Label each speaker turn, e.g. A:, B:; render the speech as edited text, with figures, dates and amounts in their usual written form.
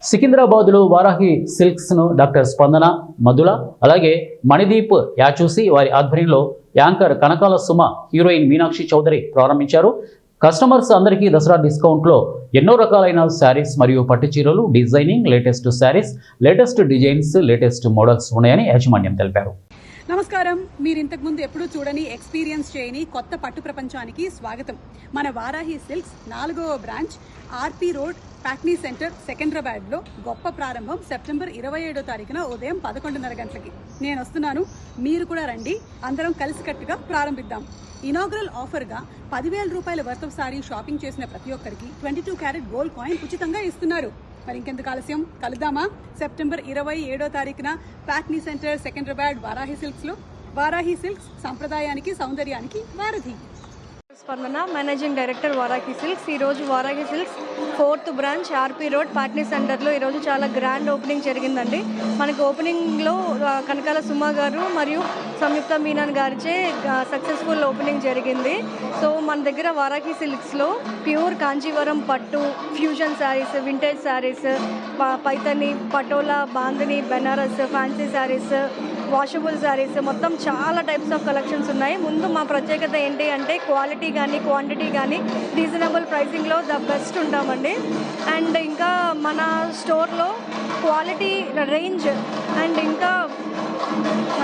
A: సికింద్రాబాద్లో వారాహి సిల్క్స్ను డాక్టర్ స్పందన మధుల అలాగే మణిదీప్ యాచూసి వారి ఆధ్వర్యంలో యాంకర్ కనకాల సుమ హీరోయిన్ మీనాక్షి చౌదరి ప్రారంభించారు. కస్టమర్స్ అందరికీ దసరా డిస్కౌంట్లో ఎన్నో రకాలైన శారీస్ మరియు పట్టు చీరలు, designing, latest saris, latest designs, latest models ఉన్నాయని యాజమాన్యం తెలిపారు.
B: నమస్కారం. మీరు ఇంతకుముందు ఎప్పుడూ చూడని, ఎక్స్పీరియన్స్ చేయని కొత్త పట్టు ప్రపంచానికి స్వాగతం. మన వారాహి సిల్క్స్ 4వ branch RP road, Patny centre, సికింద్రాబాద్లో గొప్ప ప్రారంభం సెప్టెంబర్ 27వ తారీఖున ఉదయం 11:30 గంటలకి. నేను వస్తున్నాను, మీరు కూడా రండి, అందరం కలిసికట్టుగా ప్రారంభిద్దాం. ఇనాగ్రల్ ఆఫర్గా 10,000 రూపాయల వర్త్ ఆఫ్ సారీ షాపింగ్ చేసిన ప్రతి ఒక్కరికి 22 క్యారెట్ గోల్డ్ కాయిన్ ఉచితంగా ఇస్తున్నారు. మరి ఇంకెందుకు ఆలస్యం, కలుద్దామా? సెప్టెంబర్ 27వ తారీఖున ప్యాట్నీ సెంటర్, సికింద్రాబాద్, వారాహి సిల్క్స్లో. వారాహి సిల్క్స్ సంప్రదాయానికి, సౌందర్యానికి వారధి.
C: స్పందన, మేనేజింగ్ డైరెక్టర్, వారాహి సిల్క్స్. ఈరోజు Varahi silks 4th branch RP road, Patny సెంటర్లో ఈరోజు చాలా గ్రాండ్ ఓపెనింగ్ జరిగిందండి. మనకి ఓపెనింగ్లో కనకాల సుమ గారు మరియు సంయుక్త మీనన్ గారిచే సక్సెస్ఫుల్ ఓపెనింగ్ జరిగింది. సో మన దగ్గర వారాహి సిల్క్స్లో ప్యూర్ కాంజీవరం పట్టు, fusion sarees, vintage sarees, Paithani, Patola, Bandhani, Banaras, fancy sarees, washable sarees, మొత్తం చాలా టైప్స్ ఆఫ్ కలెక్షన్స్ ఉన్నాయి. ముందు మా ప్రత్యేకత ఏంటి అంటే క్వాలిటీ కానీ క్వాంటిటీ కానీ రీజనబుల్ ప్రైసింగ్లో ద బెస్ట్ ఉంటామండి. అండ్ ఇంకా మన స్టోర్లో క్వాలిటీ రేంజ్ అండ్ ఇంకా